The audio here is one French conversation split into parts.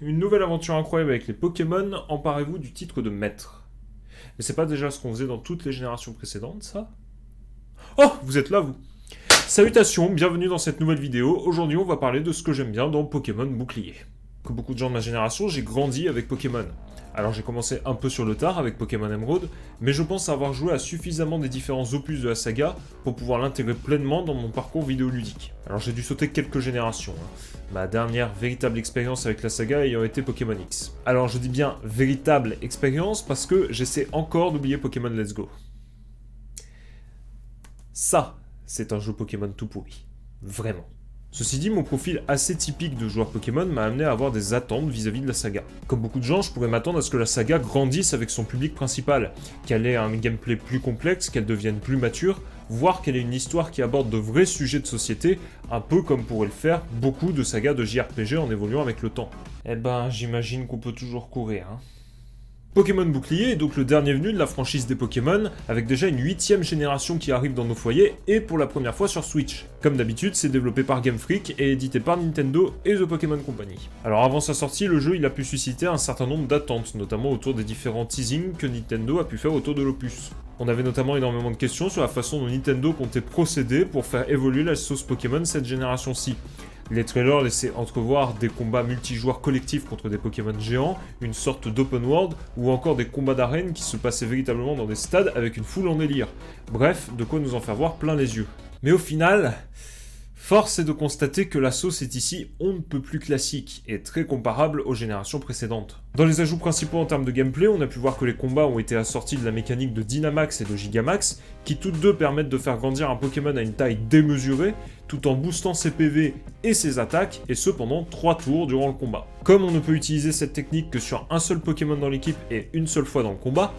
une nouvelle aventure incroyable avec les Pokémon, emparez-vous du titre de maître. Mais c'est pas déjà ce qu'on faisait dans toutes les générations précédentes, ça? Oh, vous êtes là, vous! Salutations, bienvenue dans cette nouvelle vidéo. Aujourd'hui, on va parler de ce que j'aime bien dans Pokémon Bouclier. Comme beaucoup de gens de ma génération, j'ai grandi avec Pokémon. Alors j'ai commencé un peu sur le tard avec Pokémon Emerald, mais je pense avoir joué à suffisamment des différents opus de la saga pour pouvoir l'intégrer pleinement dans mon parcours vidéoludique. Alors j'ai dû sauter quelques générations, ma dernière véritable expérience avec la saga ayant été Pokémon X. Alors je dis bien véritable expérience parce que j'essaie encore d'oublier Pokémon Let's Go. Ça, c'est un jeu Pokémon tout pourri. Vraiment. Ceci dit, mon profil assez typique de joueur Pokémon m'a amené à avoir des attentes vis-à-vis de la saga. Comme beaucoup de gens, je pourrais m'attendre à ce que la saga grandisse avec son public principal, qu'elle ait un gameplay plus complexe, qu'elle devienne plus mature, voire qu'elle ait une histoire qui aborde de vrais sujets de société, un peu comme pourraient le faire beaucoup de sagas de JRPG en évoluant avec le temps. Eh ben, j'imagine qu'on peut toujours courir, hein. Pokémon Bouclier est donc le dernier venu de la franchise des Pokémon, avec déjà une 8ème génération qui arrive dans nos foyers, et pour la première fois sur Switch. Comme d'habitude, c'est développé par Game Freak et édité par Nintendo et The Pokémon Company. Alors avant sa sortie, le jeu il a pu susciter un certain nombre d'attentes, notamment autour des différents teasings que Nintendo a pu faire autour de l'opus. On avait notamment énormément de questions sur la façon dont Nintendo comptait procéder pour faire évoluer la sauce Pokémon cette génération-ci. Les trailers laissaient entrevoir des combats multijoueurs collectifs contre des Pokémon géants, une sorte d'open world, ou encore des combats d'arène qui se passaient véritablement dans des stades avec une foule en délire. Bref, de quoi nous en faire voir plein les yeux. Mais au final, force est de constater que la sauce est ici on ne peut plus classique, et très comparable aux générations précédentes. Dans les ajouts principaux en termes de gameplay, on a pu voir que les combats ont été assortis de la mécanique de Dynamax et de Gigamax, qui toutes deux permettent de faire grandir un Pokémon à une taille démesurée, tout en boostant ses PV et ses attaques, et ce pendant 3 tours durant le combat. Comme on ne peut utiliser cette technique que sur un seul Pokémon dans l'équipe et une seule fois dans le combat,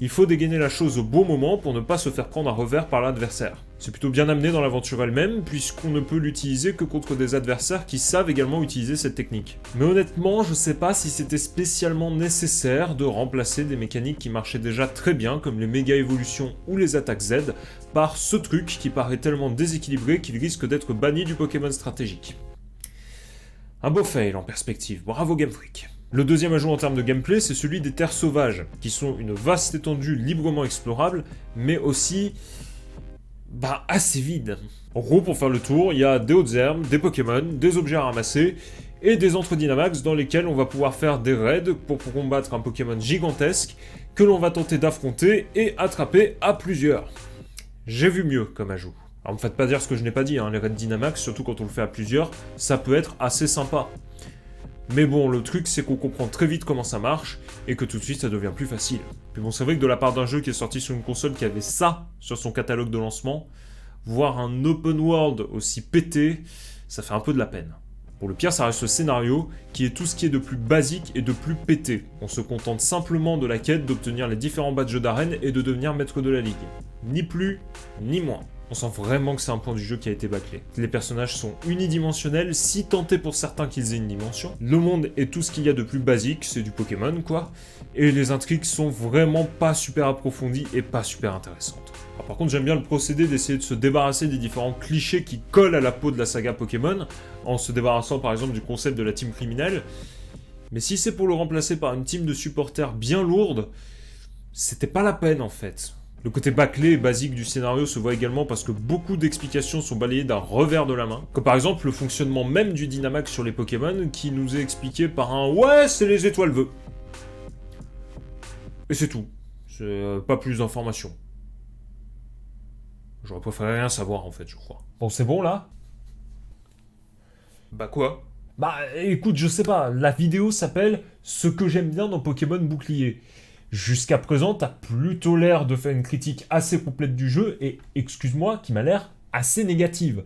il faut dégainer la chose au bon moment pour ne pas se faire prendre un revers par l'adversaire. C'est plutôt bien amené dans l'aventure elle-même, puisqu'on ne peut l'utiliser que contre des adversaires qui savent également utiliser cette technique. Mais honnêtement, je sais pas si c'était spécialement nécessaire de remplacer des mécaniques qui marchaient déjà très bien, comme les méga évolutions ou les attaques Z, par ce truc qui paraît tellement déséquilibré qu'il risque d'être banni du Pokémon stratégique. Un beau fail en perspective, bravo Game Freak. Le deuxième ajout en termes de gameplay, c'est celui des terres sauvages, qui sont une vaste étendue librement explorable, mais aussi assez vide. En gros, pour faire le tour, il y a des hautes herbes, des Pokémon, des objets à ramasser, et des entre-dynamax dans lesquels on va pouvoir faire des raids pour combattre un Pokémon gigantesque que l'on va tenter d'affronter et attraper à plusieurs. J'ai vu mieux comme ajout. Alors me faites pas dire ce que je n'ai pas dit, les raids Dynamax, surtout quand on le fait à plusieurs, ça peut être assez sympa. Mais bon, le truc c'est qu'on comprend très vite comment ça marche, et que tout de suite ça devient plus facile. Puis bon, c'est vrai que de la part d'un jeu qui est sorti sur une console qui avait ça sur son catalogue de lancement, voir un open world aussi pété, ça fait un peu de la peine. Bon, le pire ça reste le scénario, qui est tout ce qui est de plus basique et de plus pété. On se contente simplement de la quête d'obtenir les différents badges d'arène et de devenir maître de la ligue. Ni plus, ni moins. On sent vraiment que c'est un point du jeu qui a été bâclé. Les personnages sont unidimensionnels, si tentés pour certains qu'ils aient une dimension. Le monde est tout ce qu'il y a de plus basique, c'est du Pokémon quoi. Et les intrigues sont vraiment pas super approfondies et pas super intéressantes. Alors, par contre, j'aime bien le procédé d'essayer de se débarrasser des différents clichés qui collent à la peau de la saga Pokémon, en se débarrassant par exemple du concept de la team criminelle. Mais si c'est pour le remplacer par une team de supporters bien lourde, c'était pas la peine en fait. Le côté bâclé et basique du scénario se voit également parce que beaucoup d'explications sont balayées d'un revers de la main, comme par exemple le fonctionnement même du Dynamax sur les Pokémon qui nous est expliqué par un « ouais, c'est les étoiles vœux ». Et c'est tout, c'est pas plus d'informations. J'aurais préféré rien savoir en fait, je crois. Bon, c'est bon là? Bah quoi? Bah écoute, je sais pas, la vidéo s'appelle « Ce que j'aime bien dans Pokémon Bouclier ». Jusqu'à présent, t'as plutôt l'air de faire une critique assez complète du jeu et, excuse-moi, qui m'a l'air assez négative.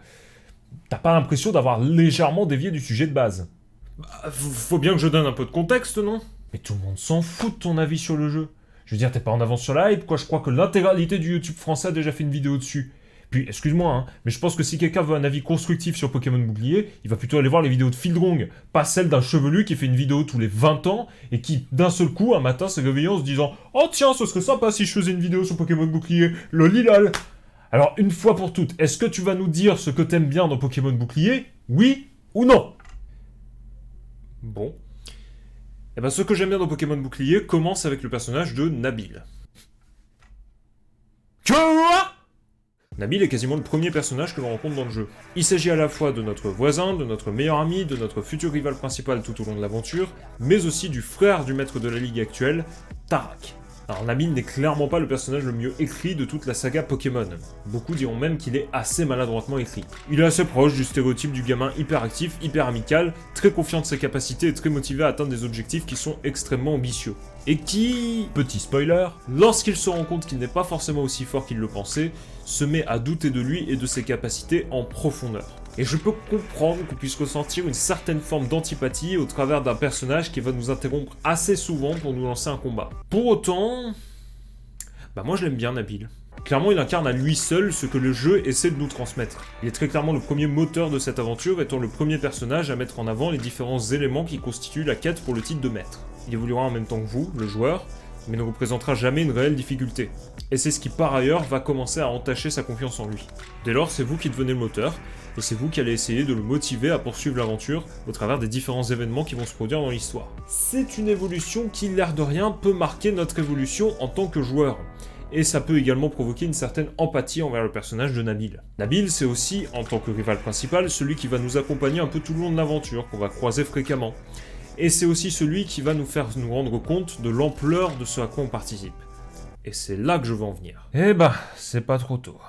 T'as pas l'impression d'avoir légèrement dévié du sujet de base? Bah, faut bien que je donne un peu de contexte, non? Mais tout le monde s'en fout de ton avis sur le jeu. Je veux dire, t'es pas en avance sur la hype, quoi. Je crois que l'intégralité du YouTube français a déjà fait une vidéo dessus. Puis, excuse-moi, mais je pense que si quelqu'un veut un avis constructif sur Pokémon Bouclier, il va plutôt aller voir les vidéos de Fieldrong, pas celle d'un chevelu qui fait une vidéo tous les 20 ans, et qui, d'un seul coup, un matin, s'est réveillé en se disant « Oh tiens, ce serait sympa si je faisais une vidéo sur Pokémon Bouclier, lolilal !» Alors, une fois pour toutes, est-ce que tu vas nous dire ce que t'aimes bien dans Pokémon Bouclier? Oui ou non? Bon. Et ben ce que j'aime bien dans Pokémon Bouclier commence avec le personnage de Nabil. Quoi ? Nabil est quasiment le premier personnage que l'on rencontre dans le jeu. Il s'agit à la fois de notre voisin, de notre meilleur ami, de notre futur rival principal tout au long de l'aventure, mais aussi du frère du maître de la ligue actuelle, Tarak. Alors Nabil n'est clairement pas le personnage le mieux écrit de toute la saga Pokémon. Beaucoup diront même qu'il est assez maladroitement écrit. Il est assez proche du stéréotype du gamin hyperactif, hyper amical, très confiant de ses capacités et très motivé à atteindre des objectifs qui sont extrêmement ambitieux. Et qui, petit spoiler, lorsqu'il se rend compte qu'il n'est pas forcément aussi fort qu'il le pensait, se met à douter de lui et de ses capacités en profondeur. Et je peux comprendre qu'on puisse ressentir une certaine forme d'antipathie au travers d'un personnage qui va nous interrompre assez souvent pour nous lancer un combat. Pour autant... moi je l'aime bien Nabil. Clairement il incarne à lui seul ce que le jeu essaie de nous transmettre. Il est très clairement le premier moteur de cette aventure, étant le premier personnage à mettre en avant les différents éléments qui constituent la quête pour le titre de maître. Il évoluera en même temps que vous, le joueur, mais ne représentera jamais une réelle difficulté. Et c'est ce qui par ailleurs va commencer à entacher sa confiance en lui. Dès lors, c'est vous qui devenez le moteur, et c'est vous qui allez essayer de le motiver à poursuivre l'aventure au travers des différents événements qui vont se produire dans l'histoire. C'est une évolution qui, l'air de rien, peut marquer notre évolution en tant que joueur. Et ça peut également provoquer une certaine empathie envers le personnage de Nabil. Nabil, c'est aussi, en tant que rival principal, celui qui va nous accompagner un peu tout le long de l'aventure, qu'on va croiser fréquemment. Et c'est aussi celui qui va nous faire nous rendre compte de l'ampleur de ce à quoi on participe. Et c'est là que je veux en venir. C'est pas trop tôt.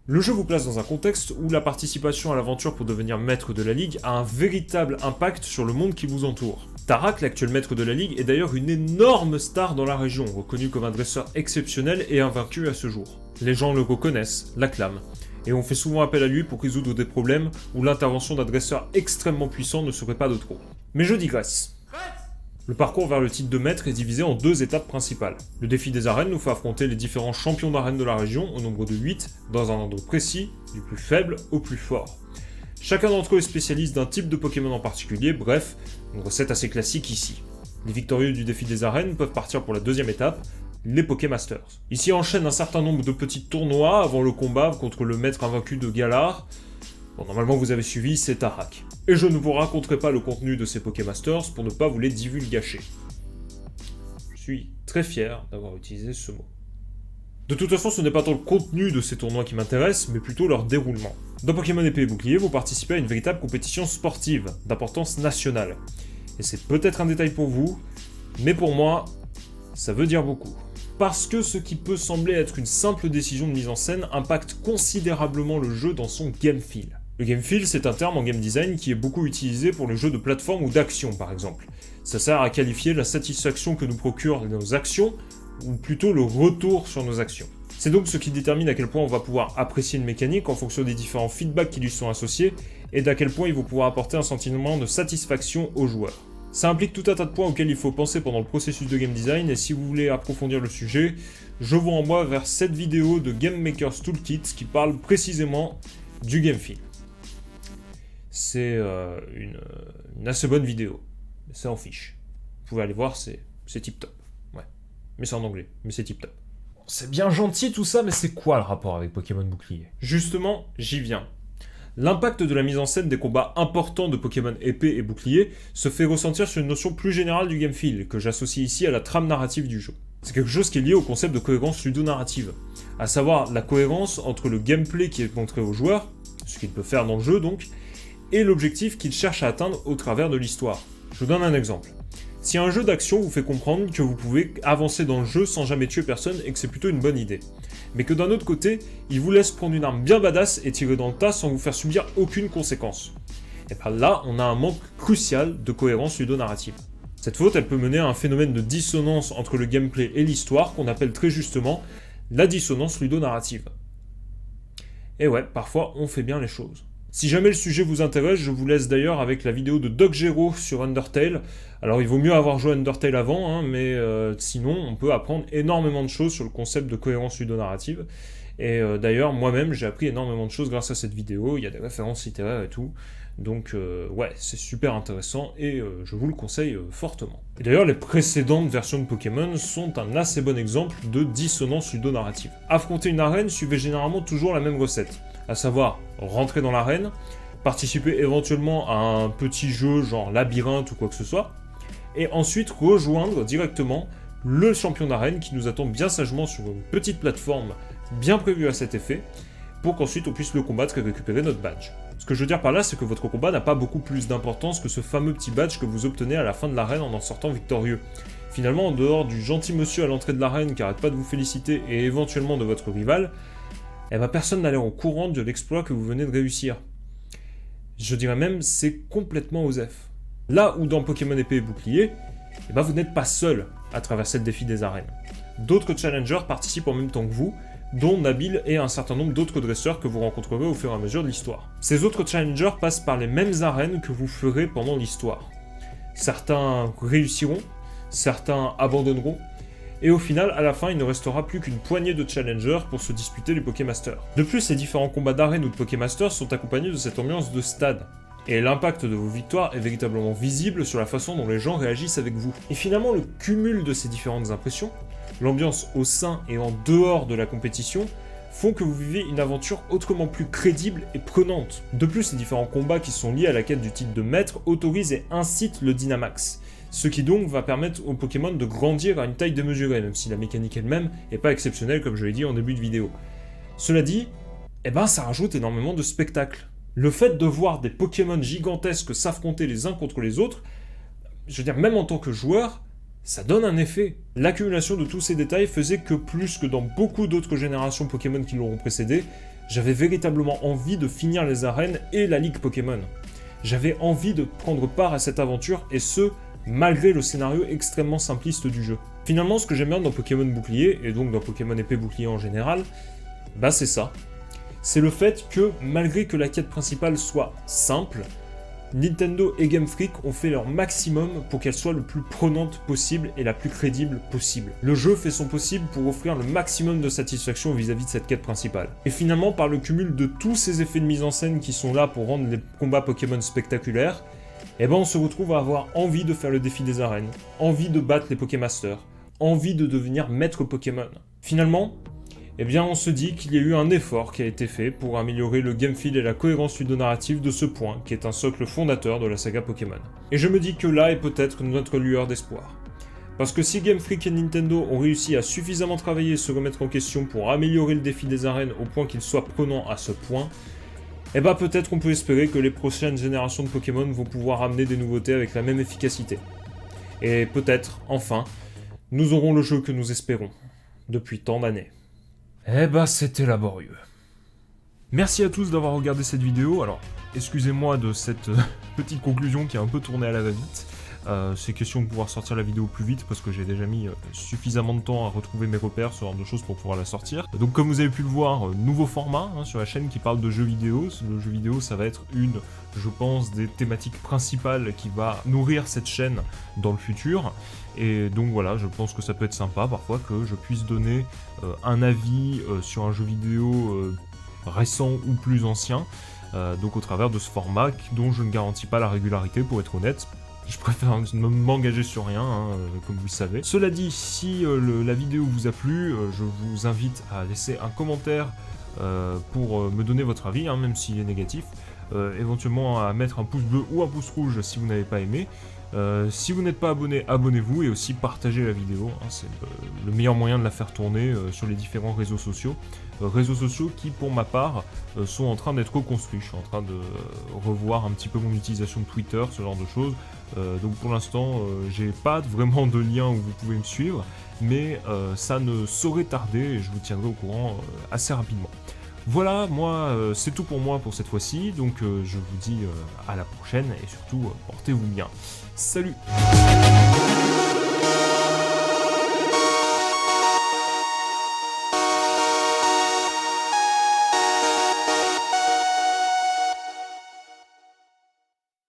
Le jeu vous place dans un contexte où la participation à l'aventure pour devenir maître de la Ligue a un véritable impact sur le monde qui vous entoure. Tarak, l'actuel maître de la Ligue, est d'ailleurs une énorme star dans la région, reconnu comme un dresseur exceptionnel et invaincu à ce jour. Les gens le reconnaissent, l'acclament, et on fait souvent appel à lui pour résoudre des problèmes où l'intervention d'un dresseur extrêmement puissant ne serait pas de trop. Mais je digresse. Le parcours vers le titre de maître est divisé en deux étapes principales. Le défi des arènes nous fait affronter les différents champions d'arène de la région, au nombre de 8, dans un ordre précis, du plus faible au plus fort. Chacun d'entre eux est spécialiste d'un type de Pokémon en particulier, bref, une recette assez classique ici. Les victorieux du défi des arènes peuvent partir pour la deuxième étape, les Pokémasters. Ici enchaînent un certain nombre de petits tournois avant le combat contre le maître invaincu de Galar. Bon, normalement vous avez suivi, c'est Tarak. Et je ne vous raconterai pas le contenu de ces Pokémasters pour ne pas vous les divulgacher. Je suis très fier d'avoir utilisé ce mot. De toute façon, ce n'est pas tant le contenu de ces tournois qui m'intéresse, mais plutôt leur déroulement. Dans Pokémon Épée et Bouclier, vous participez à une véritable compétition sportive, d'importance nationale. Et c'est peut-être un détail pour vous, mais pour moi, ça veut dire beaucoup. Parce que ce qui peut sembler être une simple décision de mise en scène impacte considérablement le jeu dans son game feel. Le game feel, c'est un terme en game design qui est beaucoup utilisé pour les jeux de plateforme ou d'action, par exemple. Ça sert à qualifier la satisfaction que nous procurent nos actions, ou plutôt le retour sur nos actions. C'est donc ce qui détermine à quel point on va pouvoir apprécier une mécanique en fonction des différents feedbacks qui lui sont associés, et d'à quel point il va pouvoir apporter un sentiment de satisfaction aux joueurs. Ça implique tout un tas de points auxquels il faut penser pendant le processus de game design, et si vous voulez approfondir le sujet, je vous renvoie vers cette vidéo de Game Maker's Toolkit qui parle précisément du game feel. C'est une assez bonne vidéo, c'est en fiche. Vous pouvez aller voir, c'est tip top. Ouais. Mais c'est en anglais, mais c'est tip top. C'est bien gentil tout ça, mais c'est quoi le rapport avec Pokémon Bouclier ? Justement, j'y viens. L'impact de la mise en scène des combats importants de Pokémon Épée et Bouclier se fait ressentir sur une notion plus générale du game feel, que j'associe ici à la trame narrative du jeu. C'est quelque chose qui est lié au concept de cohérence ludonarrative, à savoir la cohérence entre le gameplay qui est montré aux joueurs, ce qu'il peut faire dans le jeu donc, et l'objectif qu'il cherche à atteindre au travers de l'histoire. Je vous donne un exemple. Si un jeu d'action vous fait comprendre que vous pouvez avancer dans le jeu sans jamais tuer personne et que c'est plutôt une bonne idée, mais que d'un autre côté, il vous laisse prendre une arme bien badass et tirer dans le tas sans vous faire subir aucune conséquence, et bien là, on a un manque crucial de cohérence ludonarrative. Cette faute, elle peut mener à un phénomène de dissonance entre le gameplay et l'histoire qu'on appelle très justement la dissonance ludonarrative. Et ouais, parfois on fait bien les choses. Si jamais le sujet vous intéresse, je vous laisse d'ailleurs avec la vidéo de DocGero sur Undertale. Alors il vaut mieux avoir joué Undertale avant, mais sinon on peut apprendre énormément de choses sur le concept de cohérence ludonarrative. Et d'ailleurs moi-même j'ai appris énormément de choses grâce à cette vidéo, il y a des références littéraires et tout. Donc ouais, c'est super intéressant et je vous le conseille fortement. Et d'ailleurs les précédentes versions de Pokémon sont un assez bon exemple de dissonance ludonarrative. Affronter une arène suivait généralement toujours la même recette, à savoir rentrer dans l'arène, participer éventuellement à un petit jeu genre labyrinthe ou quoi que ce soit, et ensuite rejoindre directement le champion d'arène qui nous attend bien sagement sur une petite plateforme bien prévue à cet effet, pour qu'ensuite on puisse le combattre et récupérer notre badge. Ce que je veux dire par là, c'est que votre combat n'a pas beaucoup plus d'importance que ce fameux petit badge que vous obtenez à la fin de l'arène en sortant victorieux. Finalement, en dehors du gentil monsieur à l'entrée de l'arène qui arrête pas de vous féliciter et éventuellement de votre rival, eh ben personne n'a l'air au courant de l'exploit que vous venez de réussir. Je dirais même, c'est complètement osef. Là où dans Pokémon Épée et Bouclier, eh ben vous n'êtes pas seul à traverser le défi des arènes. D'autres challengers participent en même temps que vous, dont Nabil et un certain nombre d'autres dresseurs que vous rencontrerez au fur et à mesure de l'histoire. Ces autres challengers passent par les mêmes arènes que vous ferez pendant l'histoire. Certains réussiront, certains abandonneront, et au final, à la fin, il ne restera plus qu'une poignée de challengers pour se disputer les Pokémasters. De plus, ces différents combats d'arène ou de Pokémasters sont accompagnés de cette ambiance de stade, et l'impact de vos victoires est véritablement visible sur la façon dont les gens réagissent avec vous. Et finalement, le cumul de ces différentes impressions, l'ambiance au sein et en dehors de la compétition, font que vous vivez une aventure autrement plus crédible et prenante. De plus, les différents combats qui sont liés à la quête du titre de maître autorisent et incitent le Dynamax, ce qui donc va permettre aux Pokémon de grandir à une taille démesurée, même si la mécanique elle-même n'est pas exceptionnelle comme je l'ai dit en début de vidéo. Cela dit, eh ben ça rajoute énormément de spectacle. Le fait de voir des Pokémon gigantesques s'affronter les uns contre les autres, je veux dire, même en tant que joueur, ça donne un effet. L'accumulation de tous ces détails faisait que plus que dans beaucoup d'autres générations Pokémon qui l'auront précédé, j'avais véritablement envie de finir les arènes et la Ligue Pokémon. J'avais envie de prendre part à cette aventure, et ce, malgré le scénario extrêmement simpliste du jeu. Finalement, ce que j'aime bien dans Pokémon Bouclier, et donc dans Pokémon Épée Bouclier en général, bah c'est ça. C'est le fait que, malgré que la quête principale soit simple, Nintendo et Game Freak ont fait leur maximum pour qu'elle soit le plus prenante possible et la plus crédible possible. Le jeu fait son possible pour offrir le maximum de satisfaction vis-à-vis de cette quête principale. Et finalement, par le cumul de tous ces effets de mise en scène qui sont là pour rendre les combats Pokémon spectaculaires, eh ben on se retrouve à avoir envie de faire le défi des arènes, envie de battre les Pokémasters, envie de devenir maître Pokémon. Finalement, eh bien on se dit qu'il y a eu un effort qui a été fait pour améliorer le game feel et la cohérence ludonarrative de ce point, qui est un socle fondateur de la saga Pokémon. Et je me dis que là est peut-être notre lueur d'espoir. Parce que si Game Freak et Nintendo ont réussi à suffisamment travailler et se remettre en question pour améliorer le défi des arènes au point qu'il soit prenant à ce point, eh ben peut-être qu'on peut espérer que les prochaines générations de Pokémon vont pouvoir amener des nouveautés avec la même efficacité. Et peut-être, enfin, nous aurons le jeu que nous espérons, depuis tant d'années. Eh bah c'était laborieux. Merci à tous d'avoir regardé cette vidéo. Alors, excusez-moi de cette petite conclusion qui a un peu tourné à la va-vite. C'est question de pouvoir sortir la vidéo plus vite parce que j'ai déjà mis suffisamment de temps à retrouver mes repères, ce genre de choses pour pouvoir la sortir. Donc comme vous avez pu le voir, nouveau format sur la chaîne qui parle de jeux vidéo. Le jeu vidéo, ça va être une, je pense, des thématiques principales qui va nourrir cette chaîne dans le futur. Et donc voilà, je pense que ça peut être sympa parfois que je puisse donner un avis sur un jeu vidéo récent ou plus ancien, donc au travers de ce format dont je ne garantis pas la régularité pour être honnête. Je préfère ne m'engager sur rien, comme vous le savez. Cela dit, si la vidéo vous a plu, je vous invite à laisser un commentaire pour me donner votre avis, même s'il est négatif. Éventuellement à mettre un pouce bleu ou un pouce rouge si vous n'avez pas aimé. Si vous n'êtes pas abonné, abonnez-vous et aussi partagez la vidéo, c'est le meilleur moyen de la faire tourner sur les différents réseaux sociaux. Réseaux sociaux qui, pour ma part, sont en train d'être reconstruits. Je suis en train de revoir un petit peu mon utilisation de Twitter, ce genre de choses. Donc pour l'instant, j'ai pas vraiment de lien où vous pouvez me suivre, mais ça ne saurait tarder et je vous tiendrai au courant assez rapidement. Voilà, moi, c'est tout pour moi pour cette fois-ci, donc je vous dis à la prochaine et surtout, portez-vous bien. Salut!